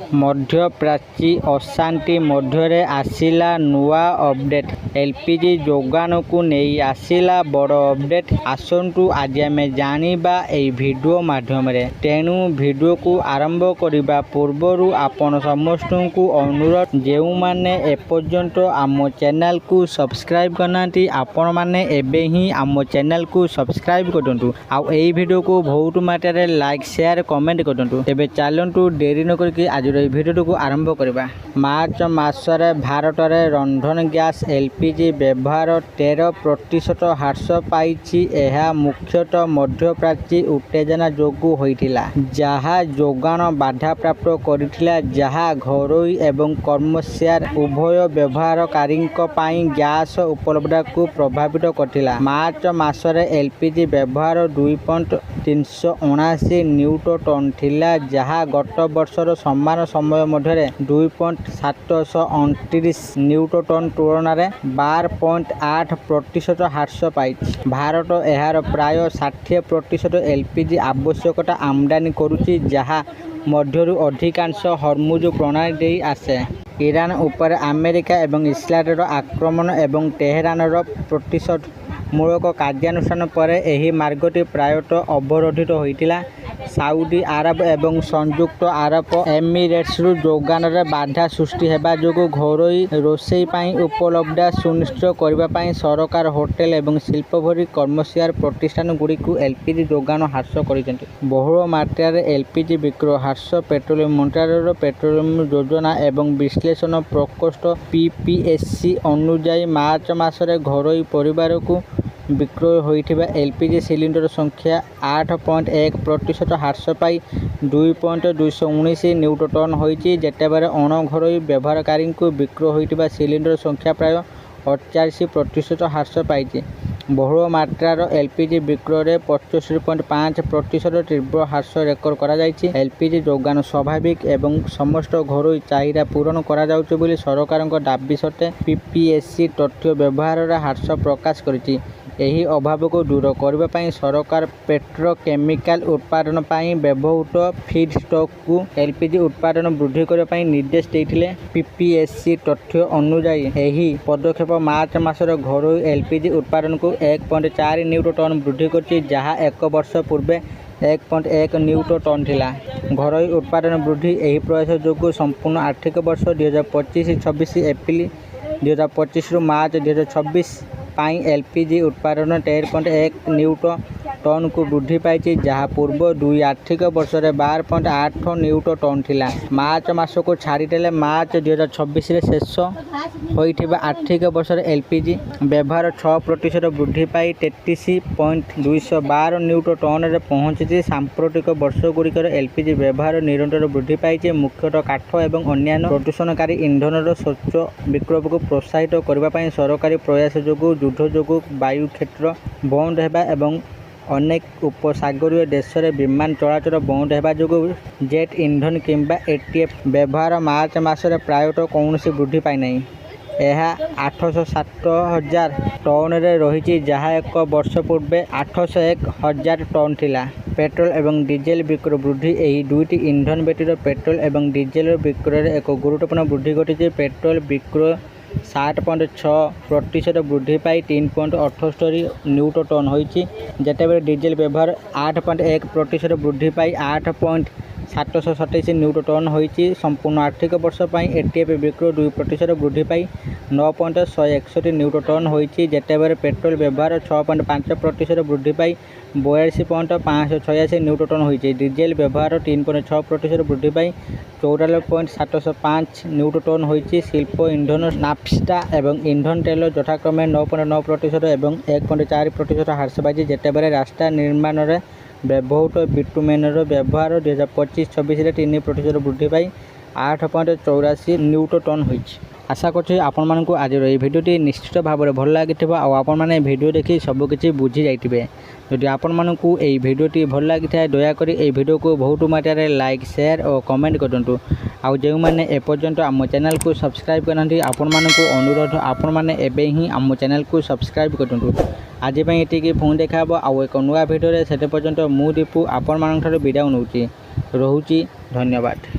ମଧ୍ୟପ୍ରାଚ୍ୟ ଅଶାନ୍ତି ମଧ୍ୟରେ ଆସିଲା ନୂଆ ଅପଡେଟ୍। ଏଲ୍ପିଜି ଯୋଗାଣକୁ ନେଇ ଆସିଲା ବଡ଼ ଅପଡେଟ୍। ଆସନ୍ତୁ ଆଜି ଆମେ ଜାଣିବା ଏହି ଭିଡ଼ିଓ ମାଧ୍ୟମରେ। ତେଣୁ ଭିଡ଼ିଓକୁ ଆରମ୍ଭ କରିବା ପୂର୍ବରୁ ଆପଣ ସମସ୍ତଙ୍କୁ ଅନୁରୋଧ, ଯେଉଁମାନେ ଏପର୍ଯ୍ୟନ୍ତ ଆମ ଚ୍ୟାନେଲକୁ ସବସ୍କ୍ରାଇବ୍ କରିନାହାନ୍ତି, ଆପଣମାନେ ଏବେ ହିଁ ଆମ ଚ୍ୟାନେଲକୁ ସବସ୍କ୍ରାଇବ୍ କରନ୍ତୁ। ଆଉ ଏହି ଭିଡ଼ିଓକୁ ବହୁତ ମାତ୍ରାରେ ଲାଇକ୍, ସେୟାର, କମେଣ୍ଟ କରନ୍ତୁ। ତେବେ ଚାଲନ୍ତୁ ଡେରି ନ କରିକି ଆଜିର ଏହି ଭିଡ଼ିଓଟିକୁ ଆରମ୍ଭ କରିବା। ମାର୍ଚ୍ଚ ମାସରେ ଭାରତରେ ରନ୍ଧନ ଗ୍ୟାସ୍ ଏଲ୍ପିଜି ବ୍ୟବହାର 13% ହ୍ରାସ ପାଇଛି। ଏହା ମୁଖ୍ୟତଃ ମଧ୍ୟପ୍ରାଚ୍ୟ ଉତ୍ତେଜନା ଯୋଗୁଁ ହୋଇଥିଲା, ଯାହା ଯୋଗାଣ ବାଧାପ୍ରାପ୍ତ କରିଥିଲା, ଯାହା ଘରୋଇ ଏବଂ କମର୍ସିଆଲ ଉଭୟ ବ୍ୟବହାରକାରୀଙ୍କ ପାଇଁ ଗ୍ୟାସ୍ ଉପଲବ୍ଧତାକୁ ପ୍ରଭାବିତ କରିଥିଲା। ମାର୍ଚ୍ଚ ମାସରେ ଏଲ୍ପିଜି ବ୍ୟବହାର 2.379 ନିୟୁଟ ଟନ୍ ଥିଲା, ଯାହା ଗତ ବର୍ଷର ସମାନ ସମୟ ମଧ୍ୟରେ 2.729 ନିୟୁଟ ଟନ୍ ତୁଳନାରେ 12.8% ହ୍ରାସ ପାଇଛି। ଭାରତ ଏହାର ପ୍ରାୟ 60% ଏଲ୍ପିଜି ଆବଶ୍ୟକତା ଆମଦାନୀ କରୁଛି, ଯାହା ମଧ୍ୟରୁ ଅଧିକାଂଶ ହର୍ମୁଜ ପ୍ରଣାଳୀ ଦେଇ ଆସେ। ଇରାନ ଉପରେ ଆମେରିକା ଏବଂ ଇସ୍ରାଏଲର ଆକ୍ରମଣ ଏବଂ ତେହେରାନର ପ୍ରତିଶୋଧମୂଳକ କାର୍ଯ୍ୟାନୁଷ୍ଠାନ ପରେ ଏହି ମାର୍ଗଟି ପ୍ରାୟତଃ ଅବରୋଧିତ ହୋଇଥିଲା। ସାଉଦି ଆରବ ଏବଂ ସଂଯୁକ୍ତ ଆରବ ଏମିରେଟ୍ସରୁ ଯୋଗାଣରେ ବାଧା ସୃଷ୍ଟି ହେବା ଯୋଗୁଁ ଘରୋଇ ରୋଷେଇ ପାଇଁ ଉପଲବ୍ଧତା ସୁନିଶ୍ଚିତ କରିବା ପାଇଁ ସରକାର ହୋଟେଲ ଏବଂ ଶିଳ୍ପ ଭଳି କମର୍ସିଆଲ ପ୍ରତିଷ୍ଠାନଗୁଡ଼ିକୁ ଏଲ୍ପିଜି ଯୋଗାଣ ହ୍ରାସ କରିଛନ୍ତି। ବହୁଳ ମାତ୍ରାରେ ଏଲ୍ପିଜି ବିକ୍ରୟ ହ୍ରାସ। ପେଟ୍ରୋଲିୟମ ମନ୍ତ୍ରଣାଳୟର ପେଟ୍ରୋଲିୟମ ଯୋଜନା ଏବଂ ବିଶ୍ଳେଷଣ ପ୍ରକୋଷ୍ଠ (PPSC) ଅନୁଯାୟୀ ମାର୍ଚ୍ଚ ମାସରେ ଘରୋଇ ପରିବାରକୁ ବିକ୍ରୟ ହୋଇଥିବା ଏଲ୍ପିଜି ସିଲିଣ୍ଡର ସଂଖ୍ୟା 8.1% ହ୍ରାସ ପାଇ 2.219 ନିୟୁଟ ଟନ୍ ହୋଇଛି, ଯେତେବେଳେ ଅଣ-ଘରୋଇ ବ୍ୟବହାରକାରୀଙ୍କୁ ବିକ୍ରୟ ହୋଇଥିବା ସିଲିଣ୍ଡର ସଂଖ୍ୟା ପ୍ରାୟ 48% ହ୍ରାସ ପାଇଛି। ବହୁଳ ମାତ୍ରାର ଏଲ୍ପିଜି ବିକ୍ରୟରେ 75.5% ତୀବ୍ର ହ୍ରାସ ରେକର୍ଡ କରାଯାଇଛି। ଏଲ୍ପିଜି ଯୋଗାଣ ସ୍ୱାଭାବିକ ଏବଂ ସମସ୍ତ ଘରୋଇ ଚାହିଦା ପୂରଣ କରାଯାଉଛି ବୋଲି ସରକାରଙ୍କ ଦାବି ସତ୍ତ୍ୱେ PPSC ତଥ୍ୟ ବ୍ୟବହାରରେ ହ୍ରାସ ପ୍ରକାଶ କରିଛି। ଏହି ଅଭାବକୁ ଦୂର କରିବା ପାଇଁ ସରକାର ପେଟ୍ରୋକେମିକାଲ ଉତ୍ପାଦନ ପାଇଁ ବ୍ୟବହୃତ ଫିଡଷ୍ଟକ୍କୁ ଏଲ୍ପିଜି ଉତ୍ପାଦନ ବୃଦ୍ଧି କରିବା ପାଇଁ ନିର୍ଦ୍ଦେଶ ଦେଇଥିଲେ। PPSC ତଥ୍ୟ ଅନୁଯାୟୀ ଏହି ପଦକ୍ଷେପ ମାର୍ଚ୍ଚ ମାସରେ ଘରୋଇ ଏଲ୍ପିଜି ଉତ୍ପାଦନକୁ 1.4 ନିୟୁଟ ଟନ୍ ବୃଦ୍ଧି କରିଛି, ଯାହା ଏକ ବର୍ଷ ପୂର୍ବେ 1.1 ନିୟୁଟ ଟନ୍ ଥିଲା। ଘରୋଇ ଉତ୍ପାଦନ ବୃଦ୍ଧି। ଏହି ପ୍ରୟାସ ଯୋଗୁଁ ସମ୍ପୂର୍ଣ୍ଣ ଆର୍ଥିକ ବର୍ଷ 2025-26 ଏପ୍ରିଲ 2025ରୁ ମାର୍ଚ୍ଚ 2026 ପାଇଁ ଏଲ୍ପିଜି ଉତ୍ପାଦନ 13.1 ନିୟୁଟ ଟନ୍କୁ ବୃଦ୍ଧି ପାଇଛି, ଯାହା ପୂର୍ବ ଦୁଇ ଆର୍ଥିକ ବର୍ଷରେ 12.8 ନିୟୁଟ ଟନ୍ ଥିଲା। ମାର୍ଚ୍ଚ ମାସକୁ ଛାଡ଼ିଦେଲେ ମାର୍ଚ୍ଚ 2026ରେ ଶେଷ ହୋଇଥିବା ଆର୍ଥିକ ବର୍ଷରେ ଏଲ୍ପିଜି ବ୍ୟବହାର 6% ବୃଦ୍ଧି ପାଇ 33.212 ନିୟୁଟ ଟନ୍ରେ ପହଞ୍ଚିଛି। ସାମ୍ପ୍ରତିକ ବର୍ଷଗୁଡ଼ିକରେ ଏଲ୍ପିଜି ବ୍ୟବହାର ନିରନ୍ତର ବୃଦ୍ଧି ପାଇଛି, ମୁଖ୍ୟତଃ କାଠ ଏବଂ ଅନ୍ୟାନ୍ୟ ପ୍ରଦୂଷଣକାରୀ ଇନ୍ଧନର ସ୍ୱଚ୍ଛ ବିକଳ୍ପକୁ ପ୍ରୋତ୍ସାହିତ କରିବା ପାଇଁ ସରକାରୀ ପ୍ରୟାସ ଯୋଗୁଁ। ଯୁଦ୍ଧ ଯୋଗୁଁ ବାୟୁ କ୍ଷେତ୍ର ବନ୍ଦ ହେବା ଏବଂ ଅନେକ ଉପସାଗରୀୟ ଦେଶରେ ବିମାନ ଚଳାଚଳ ବନ୍ଦ ହେବା ଯୋଗୁଁ ଜେଟ୍ ଇନ୍ଧନ କିମ୍ବା ATF ବ୍ୟବହାର ମାର୍ଚ୍ଚ ମାସରେ ପ୍ରାୟତଃ କୌଣସି ବୃଦ୍ଧି ପାଇନାହିଁ। ଏହା 807,000 ଟନ୍ରେ ରହିଛି, ଯାହା ଏକ ବର୍ଷ ପୂର୍ବେ 801,000 ଟନ୍ ଥିଲା। ପେଟ୍ରୋଲ ଏବଂ ଡିଜେଲ ବିକ୍ରୟ ବୃଦ୍ଧି। ଏହି ଦୁଇଟି ଇନ୍ଧନ ବ୍ୟତୀତ ପେଟ୍ରୋଲ ଏବଂ ଡିଜେଲର ବିକ୍ରୟରେ ଏକ ଗୁରୁତ୍ୱପୂର୍ଣ୍ଣ ବୃଦ୍ଧି ଘଟିଛି। ପେଟ୍ରୋଲ ବିକ୍ରୟ 7.6% ବୃଦ୍ଧି ପାଇ 3.78 ନିୟୁଟ ଟନ୍ ହୋଇଛି, ଯେତେବେଳେ ଡିଜେଲ ବ୍ୟବହାର 8.1% ବୃଦ୍ଧି ପାଇ 8.727 ନିୟୁଟ ଟନ୍ ହୋଇଛି। ସମ୍ପୂର୍ଣ୍ଣ ଆର୍ଥିକ ବର୍ଷ ପାଇଁ ATF ବିକ୍ରୟ 2% ବୃଦ୍ଧି ପାଇ 9.161 ନିୟୁଟ ଟନ୍ ହୋଇଛି, ଯେତେବେଳେ ପେଟ୍ରୋଲ ବ୍ୟବହାର 6.5% ବୃଦ୍ଧି ପାଇ 42.586 ନିୟୁଟ ଟନ୍ ହୋଇଛି। ଡିଜେଲ ବ୍ୟବହାର 3.6% ବୃଦ୍ଧି ପାଇ 44.705 ନିୟୁଟ ଟନ୍ ହୋଇଛି। ଶିଳ୍ପ ଇନ୍ଧନ ନାଫ୍ତା ଏବଂ ଇନ୍ଧନ ତେଲ ଯଥାକ୍ରମେ 9.9% ଏବଂ 1.4% ହ୍ରାସ ପାଇଛି, ଯେତେବେଳେ ରାସ୍ତା ନିର୍ମାଣରେ ବ୍ୟବହୃତ ବିଟୁମେନର ବ୍ୟବହାର 2025-26ରେ 3% ବୃଦ୍ଧି ପାଇ 8.84 ନିୟୁଟ ଟନ୍ ହୋଇଛି। ଆଶା କରୁଛି ଆପଣମାନଙ୍କୁ ଆଜିର ଏହି ଭିଡ଼ିଓଟି ନିଶ୍ଚିତ ଭାବରେ ଭଲ ଲାଗିଥିବ ଆଉ ଆପଣମାନେ ଭିଡ଼ିଓ ଦେଖି ସବୁକିଛି ବୁଝି ଯାଇଥିବେ। ଯଦି ଆପଣମାନଙ୍କୁ ଏହି ଭିଡ଼ିଓଟି ଭଲ ଲାଗିଥାଏ, ଦୟାକରି ଏହି ଭିଡ଼ିଓକୁ ବହୁତ ମାତ୍ରାରେ ଲାଇକ୍, ସେୟାର ଓ କମେଣ୍ଟ କରନ୍ତୁ। ଆଉ ଯେଉଁମାନେ ଏପର୍ଯ୍ୟନ୍ତ ଆମ ଚ୍ୟାନେଲକୁ ସବସ୍କ୍ରାଇବ୍ କରିନାହାନ୍ତି, ଆପଣମାନଙ୍କୁ ଅନୁରୋଧ, ଆପଣମାନେ ଏବେ ହିଁ ଆମ ଚ୍ୟାନେଲକୁ ସବସ୍କ୍ରାଇବ୍ କରନ୍ତୁ। ଆଜି ପାଇଁ ଏତିକି, ପୁଣି ଦେଖା ହେବ ଆଉ ଏକ ନୂଆ ଭିଡ଼ିଓରେ। ସେତେ ପର୍ଯ୍ୟନ୍ତ ମୁଁ ଦୀପୁ ଆପଣମାନଙ୍କଠାରୁ ବିଦାୟ ନେଉଛି। ରହୁଛି, ଧନ୍ୟବାଦ।